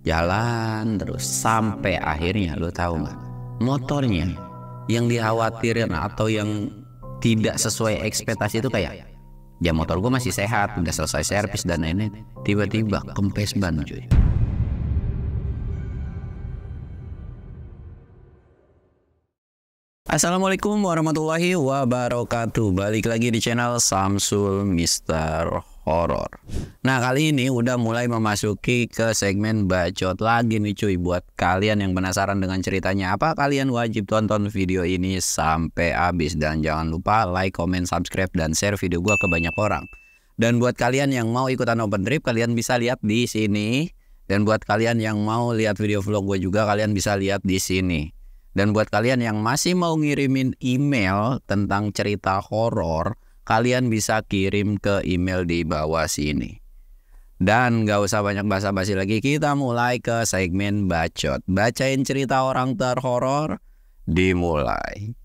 jalan terus sampai akhirnya lo tahu nggak, motornya yang dikhawatirin atau yang tidak sesuai ekspektasi itu kayak, ya motor gue masih sehat, udah selesai servis dan lain-lain, tiba-tiba kempes ban cuy. Assalamualaikum warahmatullahi wabarakatuh. Balik lagi di channel Samsul Mister Horror. Nah, kali ini udah mulai memasuki ke segmen bacot lagi nih cuy. Buat kalian yang penasaran dengan ceritanya apa, kalian wajib tonton video ini sampai habis. Dan jangan lupa like, comment, subscribe, dan share video gua ke banyak orang. Dan buat kalian yang mau ikutan open trip, kalian bisa lihat di sini. Dan buat kalian yang mau lihat video vlog gue juga, kalian bisa lihat di sini. Dan buat kalian yang masih mau ngirimin email tentang cerita horor, kalian bisa kirim ke email di bawah sini. Dan gak usah banyak basa-basi lagi, kita mulai ke segmen bacot. Bacain cerita orang terhoror, dimulai.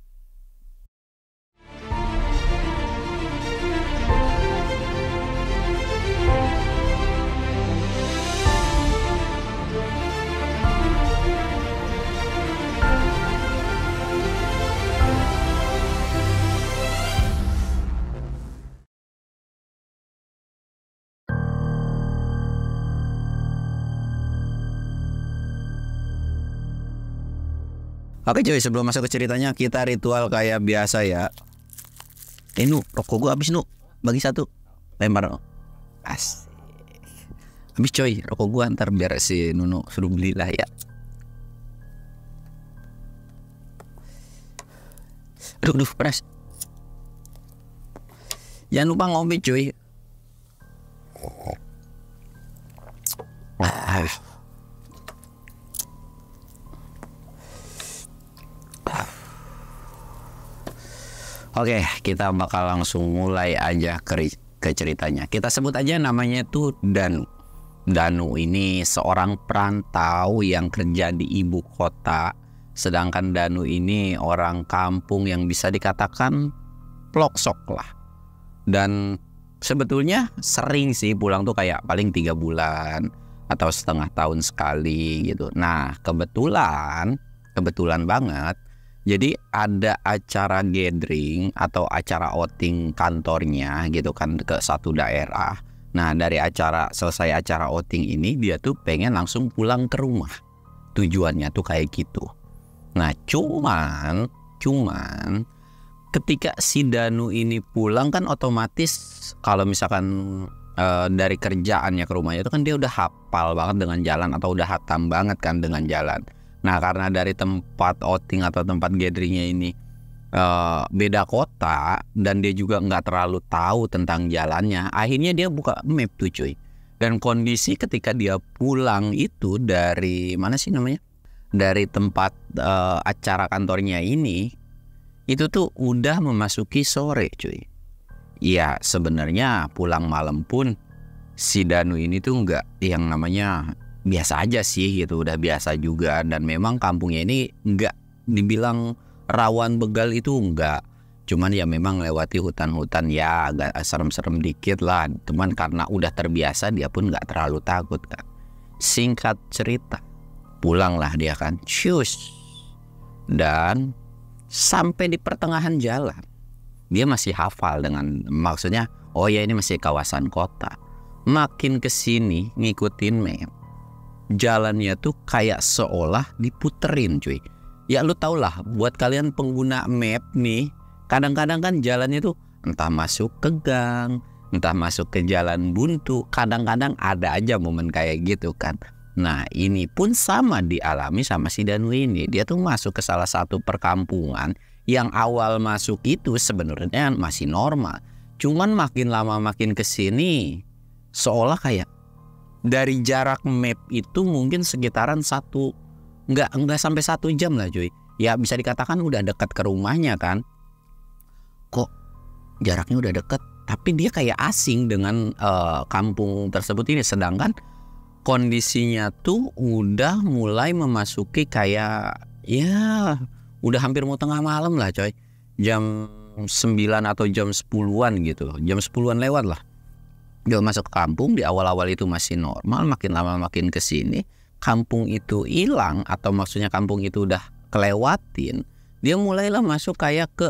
Oke cuy, sebelum masuk ke ceritanya, kita ritual kayak biasa ya. Nu, rokok gua habis Nu, bagi satu, lempar. Asik. Habis coy, rokok gua, ntar biar si Nunu suruh belilah ya. Aduh, panas. Jangan lupa ngopi cuy. Oke, kita bakal langsung mulai aja ke ceritanya. Kita sebut aja namanya tuh Danu. Danu ini seorang perantau yang kerja di ibu kota. Sedangkan Danu ini orang kampung yang bisa dikatakan ploksok lah. Dan sebetulnya sering sih pulang tuh kayak paling 3 bulan atau setengah tahun sekali gitu. Nah, kebetulan banget. Jadi ada acara gathering atau acara outing kantornya gitu kan ke satu daerah. Nah, dari selesai acara outing ini, dia tuh pengen langsung pulang ke rumah. Tujuannya tuh kayak gitu. Nah, cuman ketika si Danu ini pulang kan otomatis kalau misalkan dari kerjaannya ke rumahnya itu kan dia udah hafal banget dengan jalan atau udah hatam banget kan dengan jalan. Nah, karena dari tempat outing atau tempat gatheringnya ini beda kota dan dia juga nggak terlalu tahu tentang jalannya, akhirnya dia buka map tuh cuy. Dan kondisi ketika dia pulang itu dari mana sih namanya? Dari tempat acara kantornya ini, itu tuh udah memasuki sore cuy. Ya sebenarnya pulang malam pun si Danu ini tuh nggak yang namanya biasa aja sih gitu, udah biasa juga. Dan memang kampungnya ini nggak dibilang rawan begal itu enggak, cuman ya memang lewati hutan-hutan ya agak serem-serem dikit lah. Cuman karena udah terbiasa dia pun nggak terlalu takut kan. Singkat cerita, pulanglah dia kan, cus. Dan sampai di pertengahan jalan dia masih hafal dengan maksudnya, oh ya ini masih kawasan kota. Makin kesini ngikutin map, jalannya tuh kayak seolah diputerin cuy. Ya lu tau lah, buat kalian pengguna map nih, kadang-kadang kan jalannya tuh entah masuk ke gang, entah masuk ke jalan buntu. Kadang-kadang ada aja momen kayak gitu kan. Nah, ini pun sama dialami sama si Danu ini. Dia tuh masuk ke salah satu perkampungan yang awal masuk itu sebenarnya masih normal. Cuman makin lama makin kesini seolah kayak dari jarak map itu mungkin sekitaran nggak sampai 1 jam lah cuy. Ya bisa dikatakan udah dekat ke rumahnya kan. Kok jaraknya udah deket, tapi dia kayak asing dengan kampung tersebut ini. Sedangkan kondisinya tuh udah mulai memasuki kayak ya udah hampir mau tengah malam lah coy. Jam 9 atau jam 10-an gitu. Jam 10-an lewat lah. Dia masuk ke kampung, di awal-awal itu masih normal, makin lama makin kesini kampung itu hilang, atau maksudnya kampung itu udah kelewatin, dia mulailah masuk kayak ke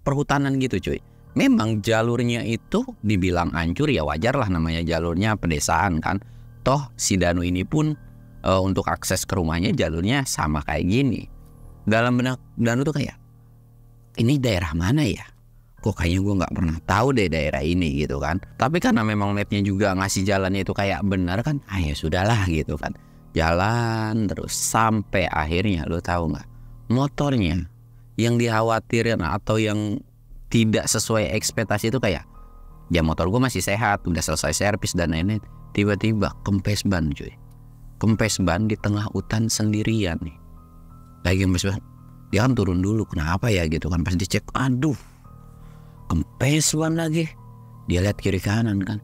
perhutanan gitu cuy. Memang jalurnya itu dibilang hancur, ya wajar lah, namanya jalurnya pedesaan kan. Toh si Danu ini pun untuk akses ke rumahnya jalurnya sama kayak gini. Dalam benak Danu tuh kayak, ini daerah mana ya? Kok kayaknya gue nggak pernah tahu deh daerah ini gitu kan. Tapi karena memang mapnya juga ngasih jalannya itu kayak benar kan, ya sudahlah gitu kan. Jalan terus sampai akhirnya, lo tahu nggak, motornya yang dikhawatirin atau yang tidak sesuai ekspektasi itu kayak, ya motor gue masih sehat, udah selesai servis dan lain-lain, tiba-tiba kempes ban cuy. Kempes ban di tengah hutan sendirian nih. Lagi kempes ban, dia kan turun dulu, kenapa ya gitu kan. Pas dicek, aduh, kempes ban lagi. Dia lihat kiri kanan kan,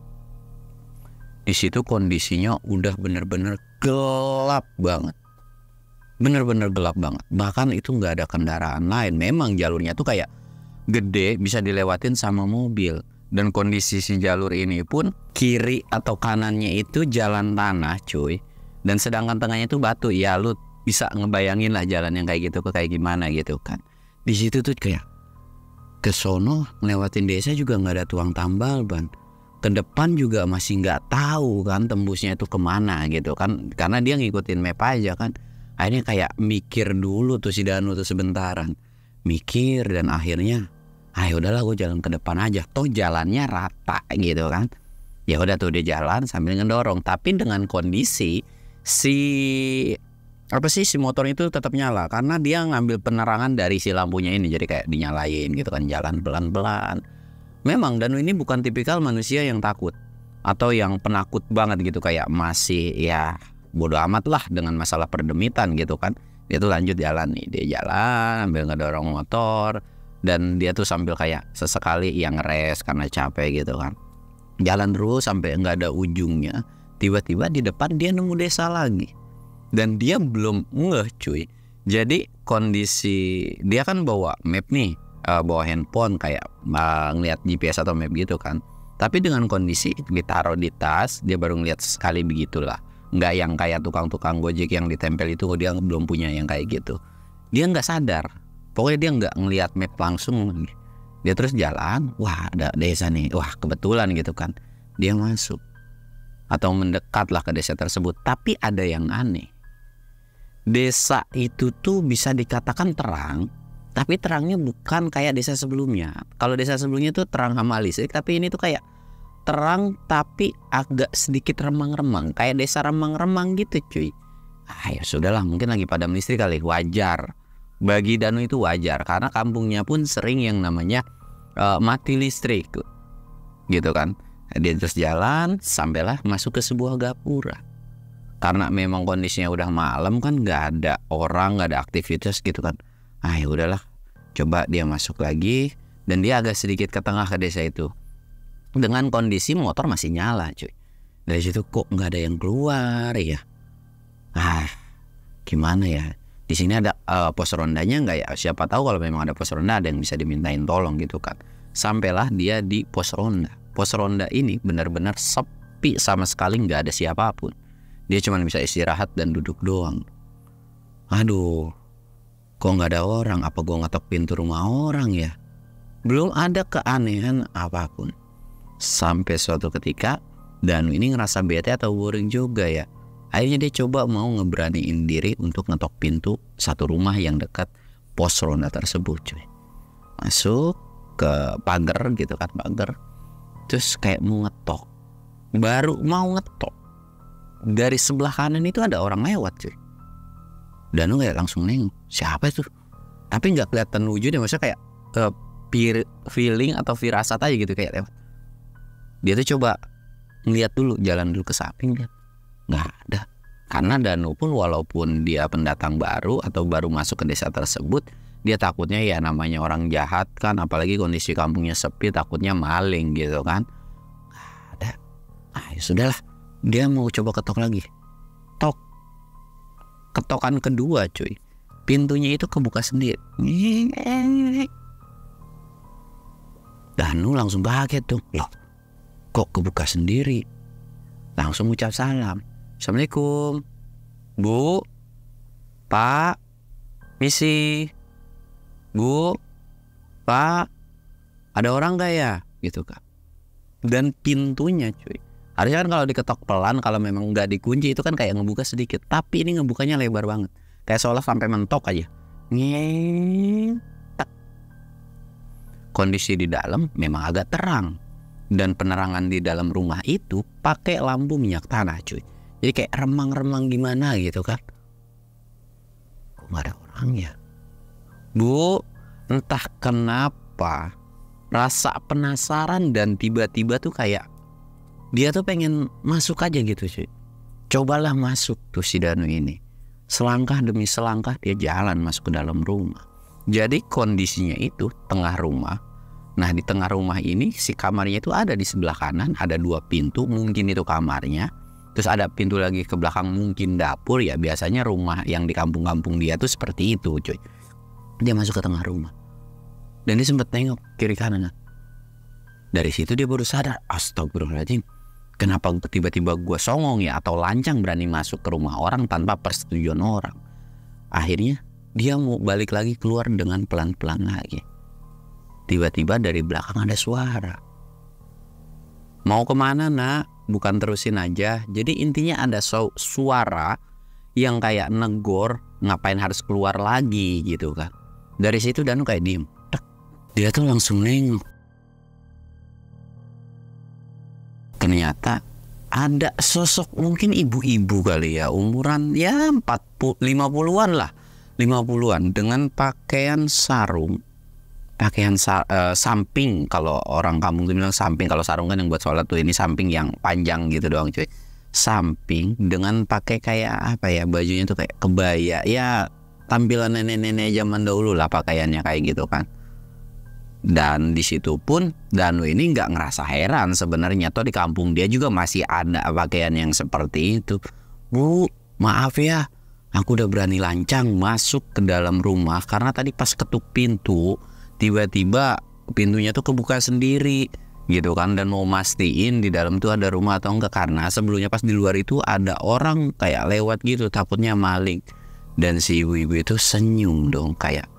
di situ kondisinya udah bener-bener gelap banget. Bener-bener gelap banget. Bahkan itu nggak ada kendaraan lain. Memang jalurnya tuh kayak gede, bisa dilewatin sama mobil. Dan kondisi si jalur ini pun kiri atau kanannya itu jalan tanah cuy. Dan sedangkan tengahnya itu batu. Ya lu bisa ngebayangin lah jalan yang kayak gitu kayak gimana gitu kan. Di situ tuh kayak ke sono ngelewatin desa juga nggak ada tuang tambal ban. Ke depan juga masih nggak tahu kan tembusnya itu kemana gitu kan, karena dia ngikutin map aja kan. Akhirnya kayak mikir dulu tuh si Danu tuh sebentaran, mikir, dan akhirnya ayo udahlah gue jalan ke depan aja, toh jalannya rata gitu kan. Ya udah tuh dia jalan sambil ngedorong, tapi dengan kondisi si motor itu tetap nyala karena dia ngambil penerangan dari si lampunya ini, jadi kayak dinyalain gitu kan, jalan pelan-pelan. Memang Danu ini bukan tipikal manusia yang takut atau yang penakut banget gitu, kayak masih ya bodo amat lah dengan masalah perdemitan gitu kan. Dia tuh lanjut jalan nih, dia jalan sambil ngedorong motor, dan dia tuh sambil kayak sesekali yang ngeres karena capek gitu kan. Jalan terus sampai nggak ada ujungnya, tiba-tiba di depan dia nemu desa lagi, dan dia belum ngeh cuy. Jadi kondisi dia kan bawa map nih, bawa handphone kayak ngeliat GPS atau map gitu kan. Tapi dengan kondisi ditaruh di tas, dia baru ngeliat sekali begitulah. Nggak yang kayak tukang-tukang Gojek yang ditempel itu, dia belum punya yang kayak gitu. Dia nggak sadar, pokoknya dia nggak ngeliat map langsung. Dia terus jalan, wah ada desa nih, wah kebetulan gitu kan. Dia masuk atau mendekatlah ke desa tersebut. Tapi ada yang aneh, desa itu tuh bisa dikatakan terang, tapi terangnya bukan kayak desa sebelumnya. Kalau desa sebelumnya tuh terang sama listrik, tapi ini tuh kayak terang tapi agak sedikit remang-remang, kayak desa remang-remang gitu cuy. Ya sudahlah, mungkin lagi padam listrik kali, wajar. Bagi Danu itu wajar karena kampungnya pun sering yang namanya mati listrik gitu kan. Dia terus jalan sampailah masuk ke sebuah gapura. Karena memang kondisinya udah malam kan, nggak ada orang, nggak ada aktivitas gitu kan. Ya udahlah, coba dia masuk lagi, dan dia agak sedikit ke tengah ke desa itu. Dengan kondisi motor masih nyala cuy. Dari situ kok nggak ada yang keluar ya. Gimana ya? Di sini ada pos rondanya nggak ya? Siapa tahu kalau memang ada pos ronda ada yang bisa dimintain tolong gitu kan. Sampailah dia di pos ronda. Pos ronda ini benar-benar sepi sama sekali, nggak ada siapapun. Dia cuma bisa istirahat dan duduk doang. Aduh, kok nggak ada orang? Apa gue ngetok pintu rumah orang ya? Belum ada keanehan apapun. Sampai suatu ketika Danu ini ngerasa bete atau boring juga ya. Akhirnya dia coba mau ngeberaniin diri untuk ngetok pintu satu rumah yang dekat pos ronda tersebut cuy. Masuk ke pagar gitu kan, pagar. Terus kayak mau ngetok, baru mau ngetok, dari sebelah kanan itu ada orang lewat cuy. Danu kayak langsung nengok, siapa itu? Tapi nggak kelihatan wujudnya, maksudnya kayak feeling atau firasat aja gitu kayak lewat. Dia tuh coba ngeliat dulu, jalan dulu ke samping, lihat nggak ada. Karena Danu pun walaupun dia pendatang baru atau baru masuk ke desa tersebut, dia takutnya ya namanya orang jahat kan, apalagi kondisi kampungnya sepi, takutnya maling gitu kan. Nggak ada. Ya sudahlah, dia mau coba ketok lagi. Tok. Ketokan kedua cuy, pintunya itu kebuka sendiri. Danu langsung kaget tuh, loh kok kebuka sendiri. Langsung ucap salam, Assalamualaikum. Bu, Pak, misi, Bu, Pak, ada orang gak ya? Gitu kan. Dan pintunya cuy, harusnya kan kalau diketok pelan, kalau memang nggak dikunci itu kan kayak ngebuka sedikit. Tapi ini ngebukanya lebar banget, kayak seolah sampai mentok aja. Ngeng. Kondisi di dalam memang agak terang, dan penerangan di dalam rumah itu pakai lampu minyak tanah cuy. Jadi kayak remang-remang gimana gitu kan. Kok gak ada orangnya? Bu, entah kenapa rasa penasaran dan tiba-tiba tuh kayak dia tuh pengen masuk aja gitu cuy. Cobalah masuk tuh si Danu ini. Selangkah demi selangkah dia jalan masuk ke dalam rumah. Jadi kondisinya itu tengah rumah. Nah di tengah rumah ini si kamarnya itu ada di sebelah kanan, ada 2 pintu, mungkin itu kamarnya. Terus ada pintu lagi ke belakang, mungkin dapur ya. Biasanya rumah yang di kampung-kampung dia tuh seperti itu cuy. Dia masuk ke tengah rumah dan dia sempat tengok kiri kanan. Dari situ dia baru sadar, astagfirullahaladzim, kenapa tiba-tiba gue songong ya atau lancang berani masuk ke rumah orang tanpa persetujuan orang. Akhirnya dia mau balik lagi keluar dengan pelan-pelan lagi. Tiba-tiba dari belakang ada suara. Mau kemana nak? Bukan terusin aja. Jadi intinya ada suara yang kayak negor, ngapain harus keluar lagi gitu kan. Dari situ Danu kayak diem. Dia tuh langsung nengok. Ternyata ada sosok mungkin ibu-ibu kali ya, umuran ya 50-an lah. 50-an dengan pakaian sarung. Pakaian samping, kalau orang kampung itu bilang samping. Kalau sarung kan yang buat sholat tuh, ini samping yang panjang gitu doang cuy. Samping dengan pakai kayak apa ya, bajunya tuh kayak kebaya. Ya tampilan nenek-nenek zaman dahulu lah pakaiannya kayak gitu kan. Dan di situ pun Danu ini nggak ngerasa heran sebenarnya. Toh di kampung dia juga masih ada pakaian yang seperti itu. Bu, maaf ya, aku udah berani lancang masuk ke dalam rumah karena tadi pas ketuk pintu tiba-tiba pintunya tuh kebuka sendiri gitu kan, dan mau mastiin di dalam tuh ada rumah atau enggak, karena sebelumnya pas di luar itu ada orang kayak lewat gitu, takutnya maling. Dan si ibu-ibu itu senyum dong kayak,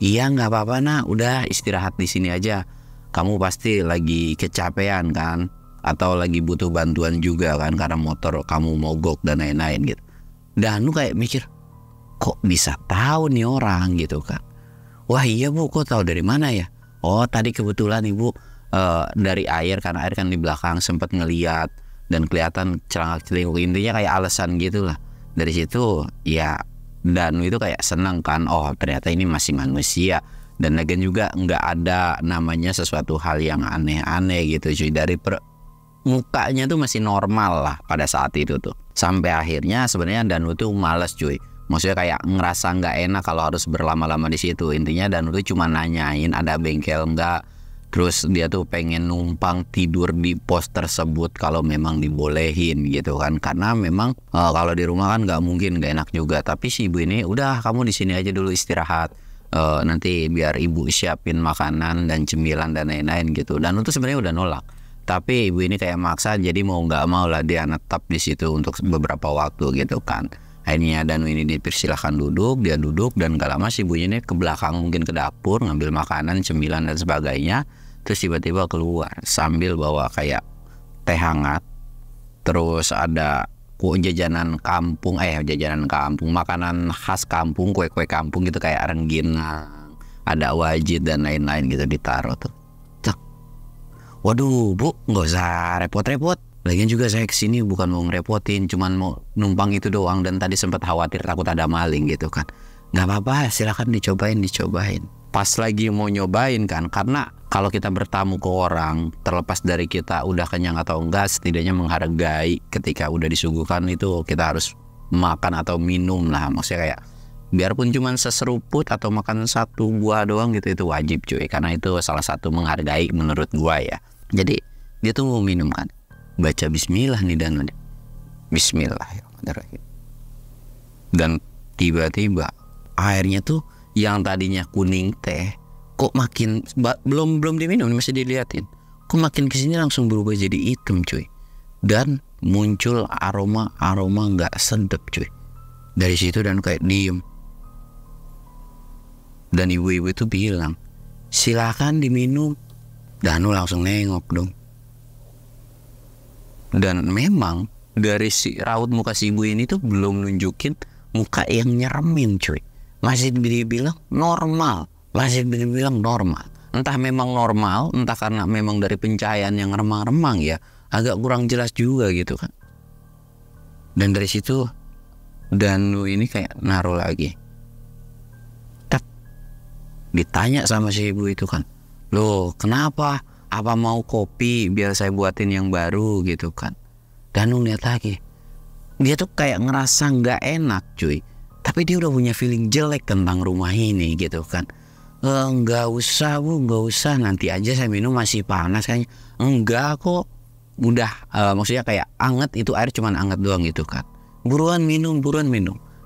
iya nggak apa-apa nak, udah istirahat di sini aja, kamu pasti lagi kecapean kan, atau lagi butuh bantuan juga kan karena motor kamu mogok dan lain-lain gitu. Dan lu kayak mikir, kok bisa tahu nih orang gitu kan. Wah iya bu, kok tahu dari mana ya? Oh tadi kebetulan ibu dari air, karena air kan di belakang, sempat ngeliat dan kelihatan celangak-celinguk, intinya kayak alasan gitulah. Dari situ ya Dan itu kayak senang kan, oh ternyata ini masih manusia. Dan lagian juga nggak ada namanya sesuatu hal yang aneh-aneh gitu cuy. Dari mukanya tuh masih normal lah pada saat itu tuh. Sampai akhirnya sebenarnya Danu tuh males cuy. Maksudnya kayak ngerasa nggak enak kalau harus berlama-lama di situ. Intinya Danu tuh cuma nanyain ada bengkel nggak. Terus dia tuh pengen numpang tidur di pos tersebut kalau memang dibolehin gitu kan. Karena memang kalau di rumah kan nggak mungkin, nggak enak juga. Tapi si ibu ini udah, kamu di sini aja dulu istirahat. Nanti biar ibu siapin makanan dan cemilan dan lain-lain gitu. Dan itu sebenarnya udah nolak. Tapi ibu ini kayak maksa, jadi mau nggak mau lah dia netap di situ untuk beberapa waktu gitu kan. Akhirnya Danu ini dipersilahkan duduk, dia duduk, dan gak lama si ibunya ini ke belakang mungkin ke dapur ngambil makanan, cemilan dan sebagainya. Terus tiba-tiba keluar sambil bawa kayak teh hangat. Terus ada jajanan kampung, makanan khas kampung, kue-kue kampung gitu kayak rengginang, ada wajit dan lain-lain gitu ditaruh tuh. Cek. Waduh bu, nggak usah repot-repot. Lagian juga saya kesini bukan mau ngerepotin, cuman mau numpang itu doang, dan tadi sempat khawatir takut ada maling gitu kan. Nggak apa-apa, silakan dicobain. Pas lagi mau nyobain kan, karena kalau kita bertamu ke orang, terlepas dari kita udah kenyang atau enggak, setidaknya menghargai ketika udah disuguhkan itu kita harus makan atau minum lah. Maksudnya kayak biarpun cuma seseruput atau makan satu buah doang gitu, itu wajib cuy, karena itu salah satu menghargai menurut gua ya. Jadi dia tuh mau minum kan, baca bismillah nih, dan bismillahirrahmanirrahim. Dan tiba-tiba airnya tuh yang tadinya kuning teh kok makin belum diminum, masih diliatin, kok makin kesini langsung berubah jadi hitam cuy. Dan muncul aroma nggak sedap cuy. Dari situ Danu kayak diem. Dan ibu-ibu itu bilang, silakan diminum. Danu langsung nengok dong. Dan memang dari si raut muka si ibu ini tuh belum nunjukin muka yang nyeremin cuy. Masih dibilang normal. Entah memang normal, entah karena memang dari pencahayaan yang remang-remang ya, agak kurang jelas juga gitu kan. Dan dari situ Danu ini kayak naruh lagi. Ditanya sama si ibu itu kan, loh kenapa? Apa mau kopi biar saya buatin yang baru gitu kan. Danu lihat lagi, dia tuh kayak ngerasa nggak enak cuy. Tapi dia udah punya feeling jelek tentang rumah ini gitu kan. Nggak usah bu, nggak usah, nanti aja saya minum, masih panas kayaknya. Enggak kok, udah maksudnya kayak anget, itu air cuman anget doang gitu kan. Buruan minum.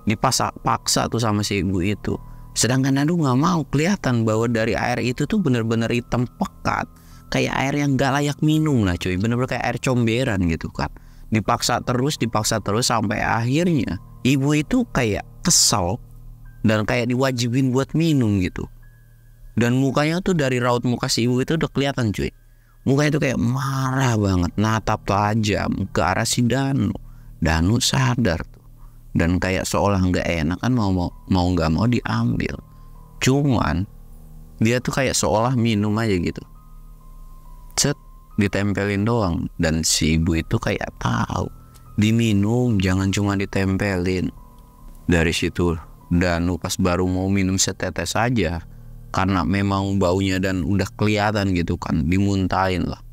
Dipaksa tuh sama si ibu itu. Sedangkan Danu nggak mau, kelihatan bahwa dari air itu tuh bener-bener hitam pekat, kayak air yang nggak layak minum lah cuy, bener-bener kayak air comberan gitu kan. Dipaksa terus sampai akhirnya ibu itu kayak kesel dan kayak diwajibin buat minum gitu. Dan mukanya tuh dari raut muka si ibu itu udah kelihatan cuy, mukanya tuh kayak marah banget, natap tajam ke arah si Danu. Danu sadar tuh, dan kayak seolah nggak enak kan, mau nggak mau diambil. Cuman dia tuh kayak seolah minum aja gitu, ditempelin doang. Dan si ibu itu kayak tahu diminum, jangan cuma ditempelin. Dari situ Danu pas baru mau minum setetes aja, karena memang baunya dan udah kelihatan gitu kan, dimuntahin lah.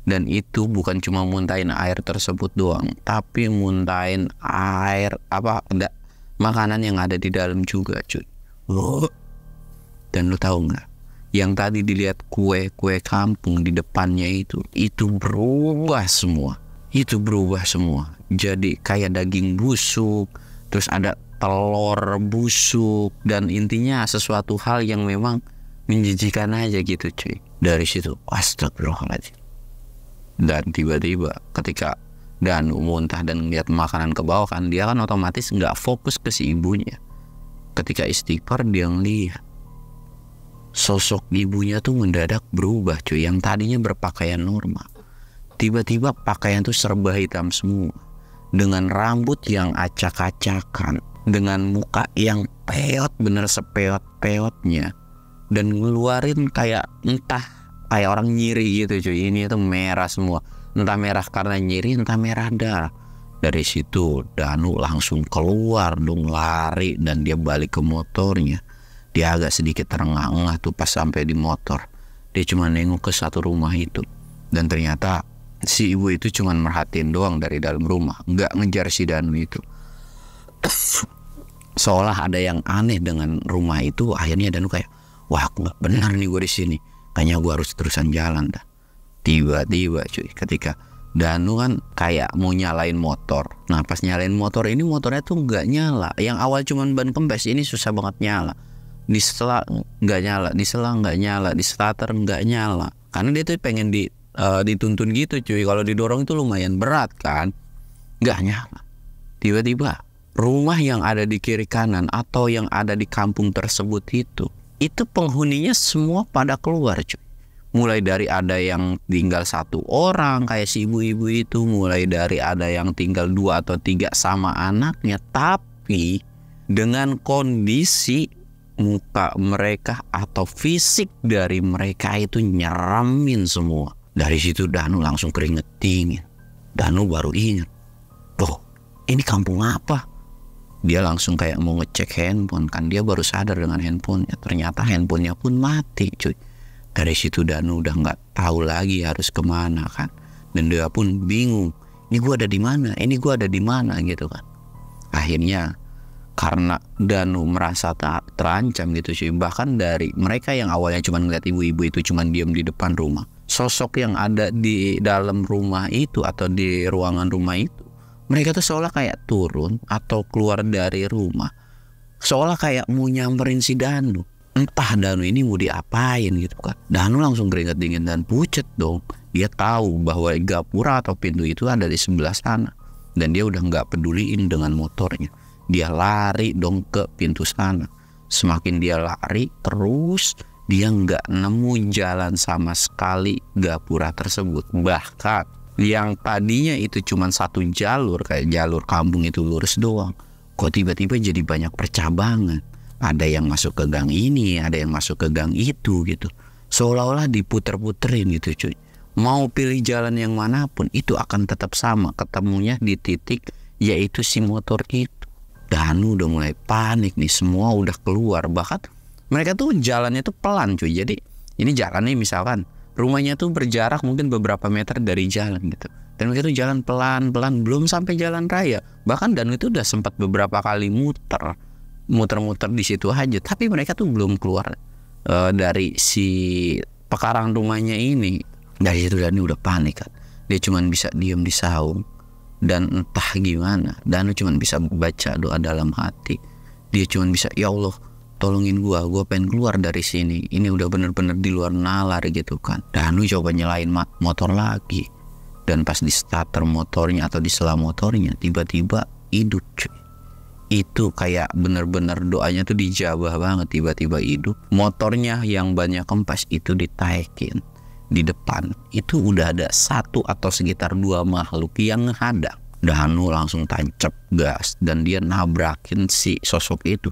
Dan itu bukan cuma muntahin air tersebut doang, tapi muntahin air makanan yang ada di dalam juga cuy. Dan lu tahu nggak, yang tadi dilihat kue kampung di depannya itu berubah semua. Jadi kayak daging busuk, terus ada telur busuk, dan intinya sesuatu hal yang memang menjijikan aja gitu cuy. Dari situ astagfirullahaladzim. Dan tiba-tiba ketika Danu muntah dan ngeliat makanan ke bawah kan, dia kan otomatis nggak fokus ke si ibunya. Ketika istighfar dia ngeliat sosok ibunya tuh mendadak berubah cuy. Yang tadinya berpakaian normal, tiba-tiba pakaian tuh serba hitam semua, dengan rambut yang acak-acakan, dengan muka yang peot, bener sepeot-peotnya, dan ngeluarin kayak kayak orang nyiri gitu cuy. Ini tuh merah semua, entah merah karena nyiri, entah merah darah. Dari situ Danu langsung keluar dong, lari, dan dia balik ke motornya. Dia agak sedikit terengah-engah tuh pas sampai di motor. Dia cuma nengok ke satu rumah itu, dan ternyata si ibu itu cuma merhatiin doang dari dalam rumah, nggak ngejar si Danu itu. Seolah ada yang aneh dengan rumah itu. Akhirnya Danu kayak, wah nggak benar nih gue di sini, kayaknya gue harus terusan jalan dah. Tiba-tiba cuy, ketika Danu kan kayak mau nyalain motor. Nah pas nyalain motor ini, motornya tuh nggak nyala. Yang awal cuman ban kempes, ini susah banget nyala. Di setelah nggak nyala, di setelah nggak nyala, di starter nggak nyala. Karena dia tuh pengen dituntun gitu cuy. Kalau didorong itu lumayan berat kan, nggak nyala. Tiba-tiba rumah yang ada di kiri kanan atau yang ada di kampung tersebut itu penghuninya semua pada keluar cuy. Mulai dari ada yang tinggal satu orang kayak si ibu-ibu itu, mulai dari ada yang tinggal 2 atau 3 sama anaknya, tapi dengan kondisi muka mereka atau fisik dari mereka itu nyeremin semua. Dari situ Danu langsung keringet dingin. Danu baru ingat, loh ini kampung apa? Dia langsung kayak mau ngecek handphone kan, dia baru sadar dengan handphonenya. Ternyata handphonenya pun mati cuy. Dari situ Danu udah nggak tahu lagi harus kemana kan, dan dia pun bingung, ini gue ada di mana, gitu kan. Akhirnya karena Danu merasa terancam gitu cuy, bahkan dari mereka yang awalnya cuma ngeliat ibu-ibu itu cuma diam di depan rumah, sosok yang ada di dalam rumah itu atau di ruangan rumah itu, mereka tuh seolah kayak turun atau keluar dari rumah, seolah kayak mau nyamperin si Danu. Entah Danu ini mau diapain gitu kan. Danu langsung keringat dingin dan pucet dong. Dia tahu bahwa gapura atau pintu itu ada di sebelah sana, dan dia udah nggak peduliin dengan motornya. Dia lari dong ke pintu sana. Semakin dia lari terus, dia nggak nemu jalan sama sekali gapura tersebut. Bahkan yang tadinya itu cuma satu jalur, kayak jalur kampung itu lurus doang, kok tiba-tiba jadi banyak percabangan. Ada yang masuk ke gang ini, ada yang masuk ke gang itu gitu. Seolah-olah diputer-puterin gitu cuy. Mau pilih jalan yang manapun itu akan tetap sama, ketemunya di titik yaitu si motor itu. Danu udah mulai panik nih, semua udah keluar. Bahkan mereka tuh jalannya tuh pelan cuy. Jadi ini jalannya misalkan rumahnya tuh berjarak mungkin beberapa meter dari jalan gitu. Dan mereka tuh jalan pelan-pelan, belum sampai jalan raya. Bahkan Danu itu udah sempat beberapa kali muter-muter di situ aja. Tapi mereka tuh belum keluar dari si pekarangan rumahnya ini. Dari situ Danu udah panik kan. Dia cuma bisa diam di saung. Dan entah gimana, Danu cuma bisa baca doa dalam hati. Dia cuma bisa, ya Allah tolongin gua pengen keluar dari sini. Ini udah bener-bener di luar nalar gitu kan. Danu coba nyalain motor lagi. Dan pas di starter motornya atau di sela motornya, tiba-tiba hidup cuy. Itu kayak bener-bener doanya tuh dijabah banget, tiba-tiba hidup. Motornya yang banyak kempes itu ditaekin. Di depan itu udah ada satu atau sekitar 2 makhluk yang menghadang. Danu langsung tancap gas dan dia nabrakin si sosok itu.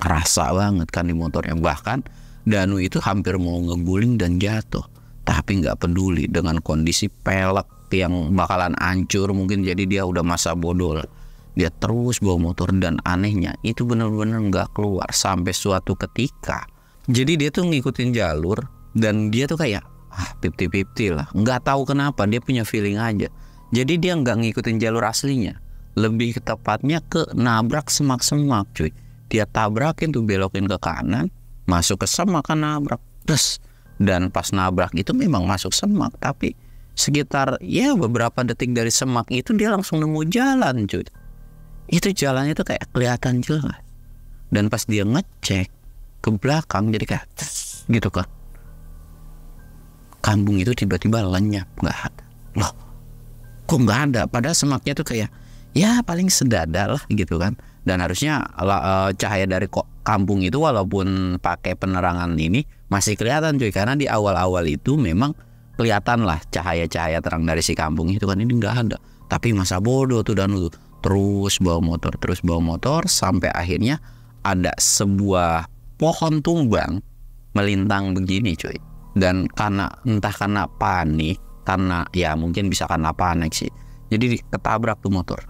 Kerasa banget kan di motornya. Bahkan Danu itu hampir mau ngeguling dan jatuh, tapi nggak peduli dengan kondisi pelek yang bakalan hancur mungkin. Jadi dia udah masa bodoh. Dia terus bawa motor dan anehnya itu bener-bener nggak keluar sampai suatu ketika. Jadi dia tuh ngikutin jalur dan dia tuh kayak 50-50 lah. Nggak tahu kenapa dia punya feeling aja. Jadi dia nggak ngikutin jalur aslinya. Lebih tepatnya ke nabrak semak-semak cuy. Dia tabrakin tuh, belokin ke kanan, masuk ke semak kan nabrak. Terus dan pas nabrak itu memang masuk semak, tapi sekitar ya beberapa detik dari semak itu dia langsung nemu jalan cuy. Itu jalannya tuh kayak kelihatan jelas. Dan pas dia ngecek ke belakang jadi kayak gitu kan. Kampung itu tiba-tiba lenyap, nggak ada. Loh, kok nggak ada? Padahal semaknya tuh kayak ya paling sedada lah gitu kan. Dan harusnya cahaya dari kampung itu walaupun pakai penerangan ini masih kelihatan cuy. Karena di awal-awal itu memang kelihatan lah cahaya-cahaya terang dari si kampung itu kan. Ini nggak ada. Tapi masa bodoh tuh Danu tuh. Terus bawa motor sampai akhirnya ada sebuah pohon tumbang melintang begini cuy. Dan entah karena panik, karena ya mungkin bisa karena panik sih, jadi ketabrak tuh motor.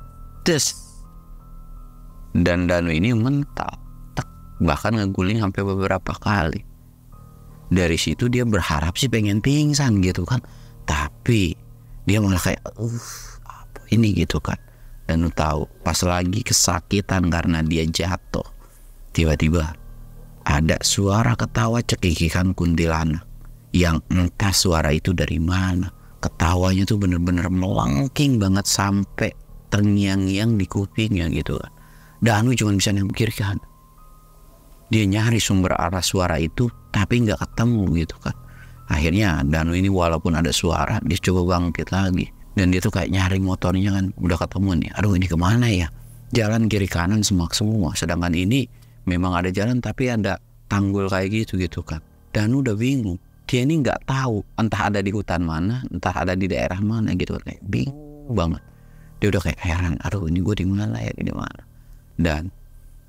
Dan Danu ini mental, bahkan ngeguling sampai beberapa kali. Dari situ dia berharap sih pengen pingsan gitu kan, tapi dia malah kayak apa ini gitu kan. Dan lu tahu pas lagi kesakitan karena dia jatuh, tiba-tiba ada suara ketawa cekikikan kuntilanak. Yang entah suara itu dari mana. Ketawanya tuh bener-bener melengking banget sampai terngiang-ngiang di kupingnya gitu kan. Danu cuma bisa memikirkan. Dia nyari sumber arah suara itu tapi nggak ketemu gitu kan. Akhirnya Danu ini walaupun ada suara, dia coba bangkit lagi. Dan dia tuh kayak nyari motornya kan, udah ketemu nih. Aduh ini kemana ya? Jalan kiri kanan semak semua. Sedangkan ini memang ada jalan tapi ada tanggul kayak gitu kan. Danu udah bingung. Dia ini nggak tahu entah ada di hutan mana, entah ada di daerah mana gitu, kayak bingung banget. Dia udah kayak heran, aduh ini gue di mana ya, di mana. Dan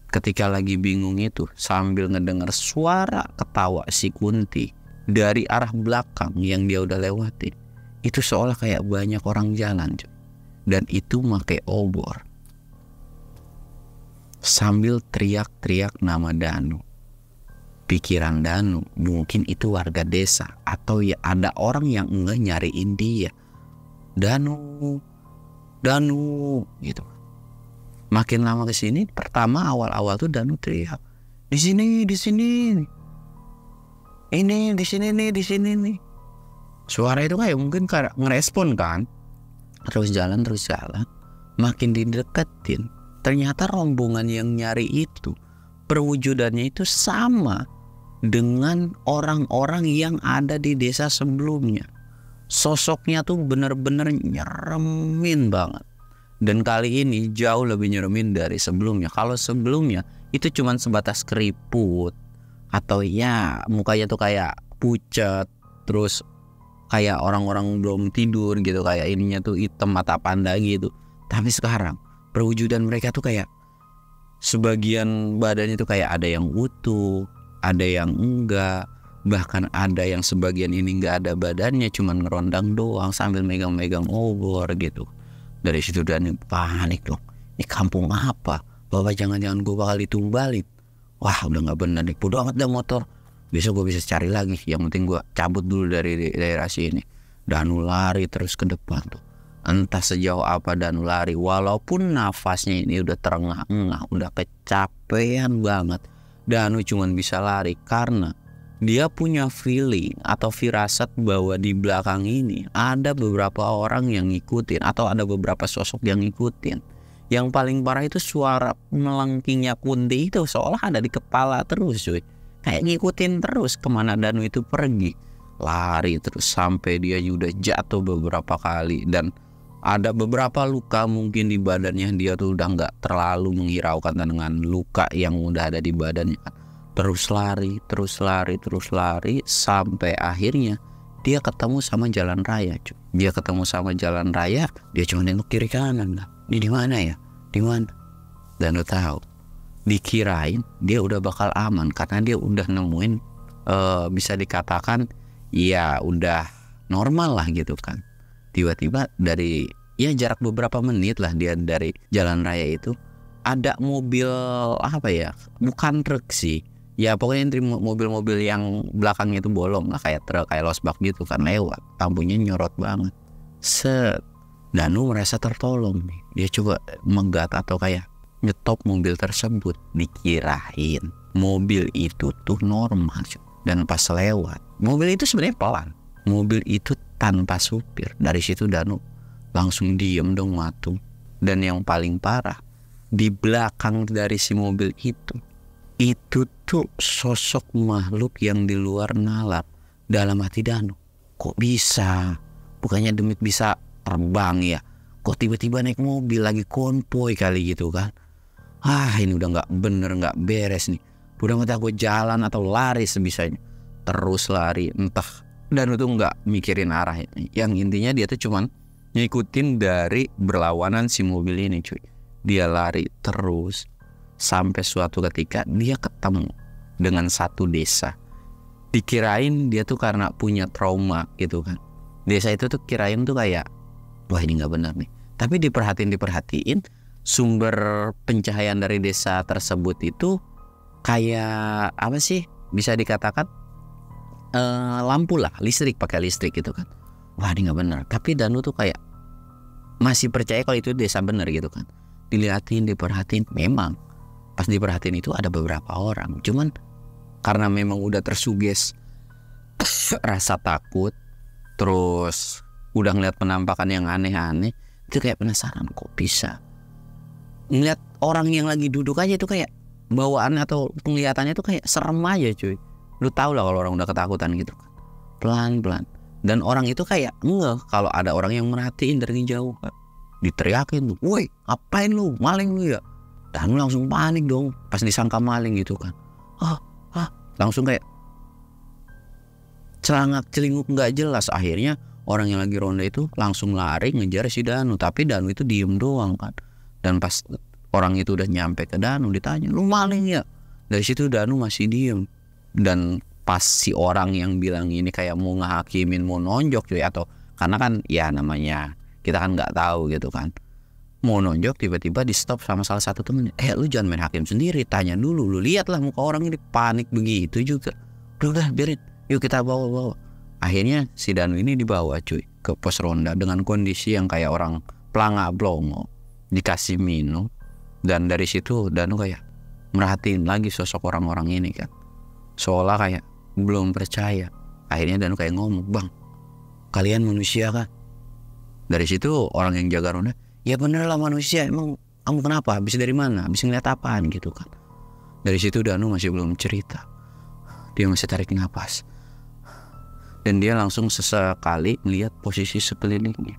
ketika lagi bingung itu sambil ngedengar suara ketawa si Kunti dari arah belakang yang dia udah lewatin, itu seolah kayak banyak orang jalan cuy. Dan itu pakai obor sambil teriak-teriak nama Danu. Pikiran Danu mungkin itu warga desa atau ya ada orang yang nyariin dia. Danu gitu. Makin lama ke sini, pertama awal-awal tuh Danu teriak, di sini ini di sini nih. Suara itu kayak mungkin kayak ngerespon kan. Terus jalan. Makin dideketin, ternyata rombongan yang nyari itu perwujudannya itu sama dengan orang-orang yang ada di desa sebelumnya. Sosoknya tuh bener-bener nyeremin banget. Dan kali ini jauh lebih nyeremin dari sebelumnya. Kalau sebelumnya itu cuman sebatas keriput, atau ya mukanya tuh kayak pucat, terus kayak orang-orang belum tidur gitu, kayak ininya tuh hitam mata panda gitu. Tapi sekarang perwujudan mereka tuh kayak sebagian badannya tuh kayak ada yang utuh, ada yang enggak, bahkan ada yang sebagian ini enggak ada badannya, cuman ngerondang doang sambil megang-megang obor gitu. Dari situ Danu panik dong. Ini kampung apa? Bapak jangan-jangan gue bakal ditumbalin. Wah udah gak bener nih. Bodo amat dah motor. Besok gue bisa cari lagi. Yang penting gue cabut dulu dari daerah sini. Danu lari terus ke depan tuh. Entah sejauh apa Danu lari. Walaupun nafasnya ini udah terengah-engah, udah kecapean banget, Danu cuman bisa lari karena dia punya feeling atau firasat bahwa di belakang ini ada beberapa orang yang ngikutin, atau ada beberapa sosok yang ngikutin. Yang paling parah itu suara melengkingnya Kunti itu seolah ada di kepala terus cuy. Kayak ngikutin terus kemana Danu itu pergi. Lari terus sampai dia udah jatuh beberapa kali. Dan ada beberapa luka mungkin di badannya. Dia tuh udah gak terlalu menghiraukan dengan luka yang udah ada di badannya. Terus lari sampai akhirnya dia ketemu sama jalan raya cuy. Dia ketemu sama jalan raya, dia cuma nengok kiri kanan lah. Ini di mana ya? Di mana? Dan lo tahu, dikirain dia udah bakal aman karena dia udah nemuin bisa dikatakan ya udah normal lah gitu kan. Tiba-tiba dari ya jarak beberapa menit lah dia dari jalan raya itu, ada mobil apa ya? Bukan truk sih. Ya pokoknya mobil-mobil yang belakangnya itu bolong lah, kayak truk, kayak losbak gitu kan, lewat. Lampunya nyorot banget. Set. Danu merasa tertolong nih. Dia coba megat atau kayak nyetop mobil tersebut. Dikirain mobil itu tuh normal. Dan pas lewat, mobil itu sebenarnya pelan. Mobil itu tanpa supir. Dari situ Danu langsung diem dong matung. Dan yang paling parah, di belakang dari si mobil itu tuh sosok makhluk yang di luar nalar. Dalam hati Danu, kok bisa? Bukannya Demit bisa terbang ya? Kok tiba-tiba naik mobil lagi konvoy kali gitu kan? Ini udah gak bener, gak beres nih. Udah mata gue jalan atau lari sebisanya. Terus lari, entah. Danu tuh gak mikirin arah. Yang intinya dia tuh cuman ngikutin dari berlawanan si mobil ini cuy. Dia lari terus sampai suatu ketika dia ketemu dengan satu desa. Dikirain dia tuh karena punya trauma gitu kan. Desa itu tuh kirain tuh kayak, wah ini gak benar nih. Tapi diperhatiin sumber pencahayaan dari desa tersebut itu kayak apa sih? Bisa dikatakan lampu lah, listrik, pakai listrik gitu kan. Wah ini gak benar. Tapi Danu tuh kayak masih percaya kalau itu desa benar gitu kan. Dilihatin, diperhatiin, memang pas diperhatiin itu ada beberapa orang. Cuman karena memang udah tersuges rasa takut, terus udah ngeliat penampakan yang aneh-aneh, itu kayak penasaran kok bisa. Ngeliat orang yang lagi duduk aja itu kayak bawaan atau penglihatannya itu kayak serem aja cuy. Lu tau lah kalau orang udah ketakutan gitu kan. Pelan-pelan. Dan orang itu kayak ngeh kalau ada orang yang merhatiin dari jauh kan. Diteriakin tuh, woi ngapain lu, maling lu ya? Dan langsung panik dong pas disangka maling gitu kan. Langsung kayak celangak-celinguk gak jelas. Akhirnya orang yang lagi ronda itu langsung lari ngejar si Danu. Tapi Danu itu diem doang kan. Dan pas orang itu udah nyampe ke Danu, ditanya, lu maling ya? Dari situ Danu masih diem. Dan pas si orang yang bilang ini kayak mau ngehakimin, mau nonjok cuy, atau karena kan ya namanya kita kan nggak tahu gitu kan, mau nonjok tiba-tiba di stop sama salah satu temennya. Lu jangan main hakim sendiri, tanya dulu, lu lihatlah muka orang ini, panik begitu juga. Udah biarin, yuk kita bawa. Akhirnya si Danu ini dibawa cuy ke pos ronda dengan kondisi yang kayak orang pelangak blongo, dikasih minum. Dan dari situ Danu kayak merhatiin lagi sosok orang-orang ini kan, seolah kayak belum percaya. Akhirnya Danu kayak ngomong, bang kalian manusia kan? Dari situ orang yang jaga ronda, ya bener lah manusia, emang kamu kenapa? Habis dari mana? Habis ngeliat apaan gitu kan? Dari situ Danu masih belum cerita. Dia masih tarik napas. Dan dia langsung sesekali melihat posisi sekelilingnya.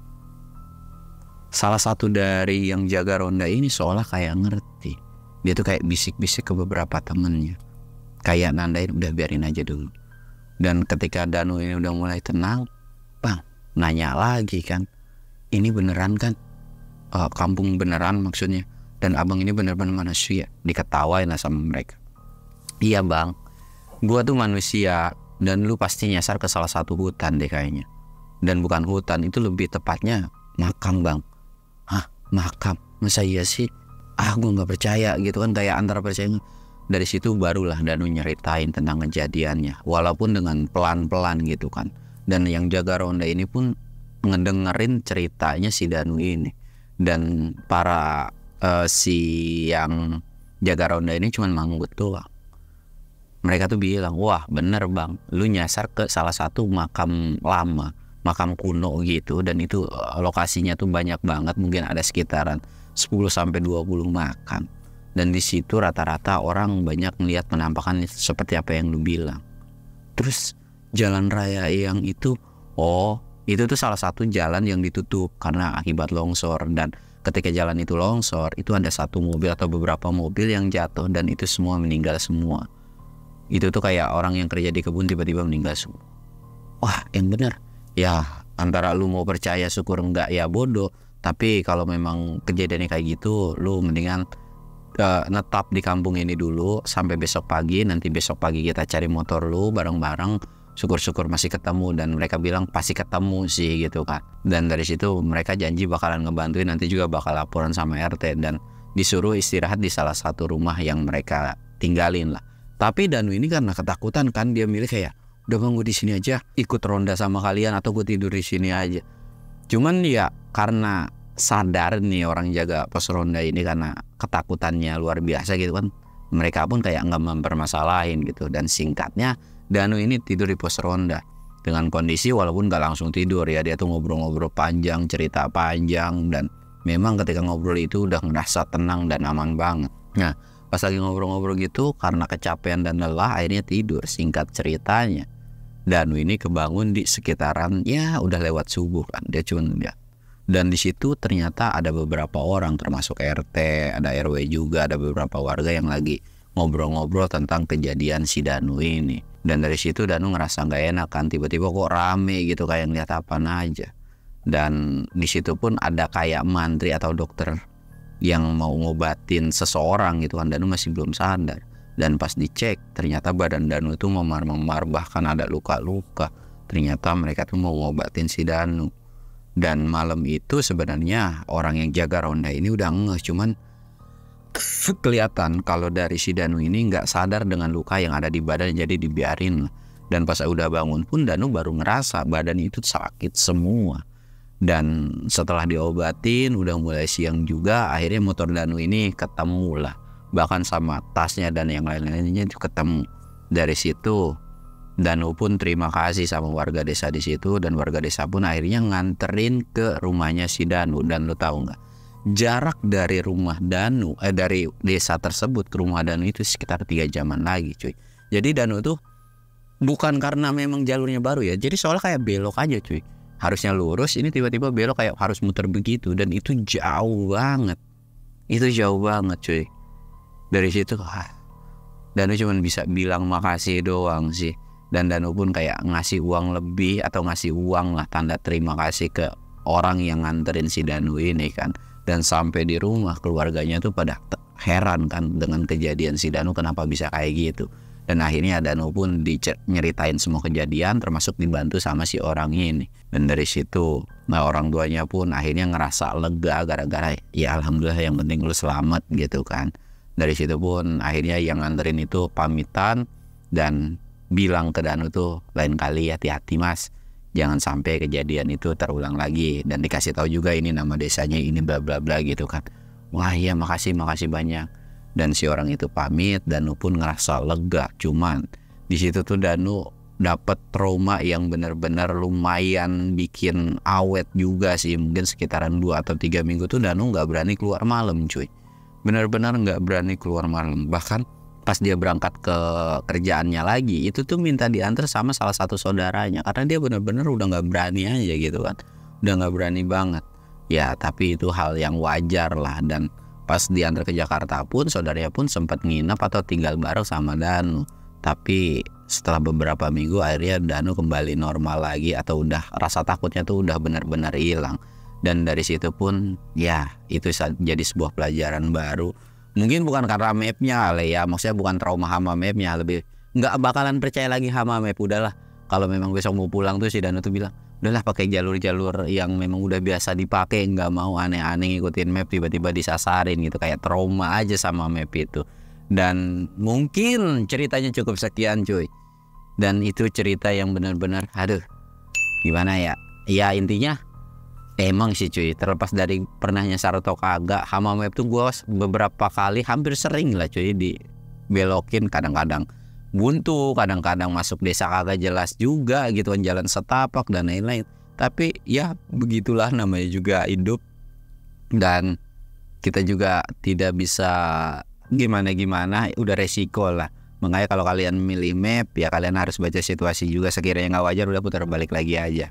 salah satu dari yang jaga ronda ini seolah kayak ngerti. Dia tuh kayak bisik-bisik ke beberapa temennya, kayak nandain udah biarin aja dulu. Dan ketika Danu ini udah mulai tenang, bang, nanya lagi kan, ini beneran kan? Kampung beneran maksudnya, dan abang ini bener-bener manusia? Diketawain lah sama mereka. Iya bang, gua tuh manusia, dan lu pasti nyasar ke salah satu hutan deh kayaknya. Dan bukan hutan, itu lebih tepatnya makam bang. Hah, makam? Masa iya sih? Gue gak percaya gitu kan, kayak antara percaya. Dari situ barulah Danu nyeritain tentang kejadiannya, walaupun dengan pelan-pelan gitu kan. Dan yang jaga ronda ini pun ngedengerin ceritanya si Danu ini. Dan para si yang jaga ronda ini cuman manggut doang. Mereka tuh bilang, wah bener bang, lu nyasar ke salah satu makam lama, makam kuno gitu. Dan itu lokasinya tuh banyak banget, mungkin ada sekitaran 10-20 makam. Dan di situ rata-rata orang banyak melihat penampakan seperti apa yang lu bilang. Terus jalan raya yang itu, itu tuh salah satu jalan yang ditutup karena akibat longsor. Dan ketika jalan itu longsor, itu ada satu mobil atau beberapa mobil yang jatuh, dan itu semua meninggal semua. Itu tuh kayak orang yang kerja di kebun tiba-tiba meninggal semua. Wah, yang bener ya, antara lu mau percaya syukur, enggak ya bodoh. Tapi kalau memang kejadiannya kayak gitu, lu mendingan netap di kampung ini dulu sampai besok pagi. Nanti besok pagi kita cari motor lu bareng-bareng, syukur-syukur masih ketemu. Dan mereka bilang pasti ketemu sih gitu kan. Dan dari situ mereka janji bakalan ngebantuin, nanti juga bakal laporan sama RT. Dan disuruh istirahat di salah satu rumah yang mereka tinggalin lah. Tapi Danu ini karena ketakutan kan, dia milih kayak, udah bang gue di sini aja, ikut ronda sama kalian atau gue tidur di sini aja. Cuman ya karena sadar nih orang jaga pos ronda ini, karena ketakutannya luar biasa gitu kan, mereka pun kayak nggak mempermasalahin gitu. Dan singkatnya Danu ini tidur di pos ronda dengan kondisi walaupun nggak langsung tidur ya, dia tuh ngobrol-ngobrol panjang, cerita panjang. Dan memang ketika ngobrol itu udah ngerasa tenang dan aman banget. Nah pas lagi ngobrol-ngobrol gitu, karena kecapean dan lelah akhirnya tidur. Singkat ceritanya Danu ini kebangun di sekitaran ya udah lewat subuh kan, dia cuman lihat. Dan di situ ternyata ada beberapa orang termasuk RT, ada RW juga, ada beberapa warga yang lagi ngobrol-ngobrol tentang kejadian si Danu ini. Dan dari situ Danu ngerasa nggak enak kan, tiba-tiba kok rame gitu kayak ngeliat apaan aja. Dan di situ pun ada kayak mantri atau dokter yang mau ngobatin seseorang gitu kan. Danu masih belum sadar. Dan pas dicek ternyata badan Danu itu memar-memar, bahkan ada luka-luka. Ternyata mereka tuh mau ngobatin si Danu. Dan malam itu sebenarnya orang yang jaga ronda ini udah ngeh, cuman kelihatan kalau dari si Danu ini nggak sadar dengan luka yang ada di badan, jadi dibiarin. Dan pas udah bangun pun Danu baru ngerasa badan itu sakit semua. Dan setelah diobatin udah mulai siang juga, akhirnya motor Danu ini ketemu lah, bahkan sama tasnya dan yang lain-lainnya itu ketemu. Dari situ Danu pun terima kasih sama warga desa di situ, dan warga desa pun akhirnya nganterin ke rumahnya si Danu. Dan lo tahu nggak, jarak dari rumah Danu dari desa tersebut ke rumah Danu itu sekitar 3 jaman lagi cuy. Jadi Danu tuh bukan karena memang jalurnya baru ya, jadi soalnya kayak belok aja cuy. Harusnya lurus, ini tiba-tiba belok kayak harus muter begitu. Dan itu jauh banget. Itu jauh banget cuy. Dari situ Danu cuma bisa bilang makasih doang sih. Dan Danu pun kayak ngasih uang lebih, atau ngasih uang lah, tanda terima kasih ke orang yang nganterin si Danu ini kan. Dan sampai di rumah keluarganya tuh pada heran kan dengan kejadian si Danu kenapa bisa kayak gitu. Dan akhirnya Danu pun nyeritain semua kejadian, termasuk dibantu sama si orang ini. Dan dari situ orang tuanya pun akhirnya ngerasa lega gara-gara ya alhamdulillah yang penting lu selamat gitu kan. Dari situ pun akhirnya yang nganterin itu pamitan dan bilang ke Danu tuh, lain kali hati-hati mas, jangan sampai kejadian itu terulang lagi. Dan dikasih tahu juga ini nama desanya, ini bla bla bla gitu kan. Wah iya makasih banyak. Dan si orang itu pamit, Danu pun ngerasa lega. Cuman di situ tuh Danu dapat trauma yang benar-benar lumayan bikin awet juga sih. Mungkin sekitaran 2 atau 3 minggu tuh Danu nggak berani keluar malam cuy. Benar-benar nggak berani keluar malam. Bahkan pas dia berangkat ke kerjaannya lagi, itu tuh minta diantar sama salah satu saudaranya, karena dia benar-benar udah nggak berani aja gitu kan, udah nggak berani banget. Ya tapi itu hal yang wajar lah. Dan pas diantar ke Jakarta pun saudaranya pun sempat nginep atau tinggal bareng sama Danu. Tapi setelah beberapa minggu akhirnya Danu kembali normal lagi, atau udah rasa takutnya tuh udah benar-benar hilang. Dan dari situ pun ya itu jadi sebuah pelajaran baru. Mungkin bukan karena mapnya kali ya, maksudnya bukan trauma sama mapnya, lebih nggak bakalan percaya lagi sama map. Udahlah, kalau memang besok mau pulang tuh si Danu tuh bilang udahlah pakai jalur-jalur yang memang udah biasa dipakai, nggak mau aneh-aneh ngikutin map tiba-tiba disasarin gitu, kayak trauma aja sama map itu. Dan mungkin ceritanya cukup sekian cuy. Dan itu cerita yang benar-benar aduh gimana ya. Ya intinya emang sih cuy, terlepas dari pernah nyasar atau kagak, hama map tuh gue beberapa kali hampir sering lah cuy dibelokin, kadang-kadang buntu, kadang-kadang masuk desa kagak jelas juga gitu kan, jalan setapak dan lain-lain. Tapi ya begitulah namanya juga hidup, dan kita juga tidak bisa gimana-gimana, udah resiko lah. Makanya kalau kalian milih map ya kalian harus baca situasi juga, sekiranya nggak wajar udah putar balik lagi aja.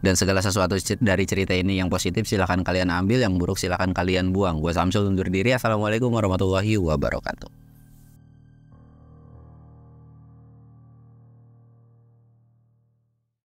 Dan segala sesuatu dari cerita ini yang positif silahkan kalian ambil, yang buruk silahkan kalian buang. Gue Samsul undur diri. Assalamualaikum warahmatullahi wabarakatuh.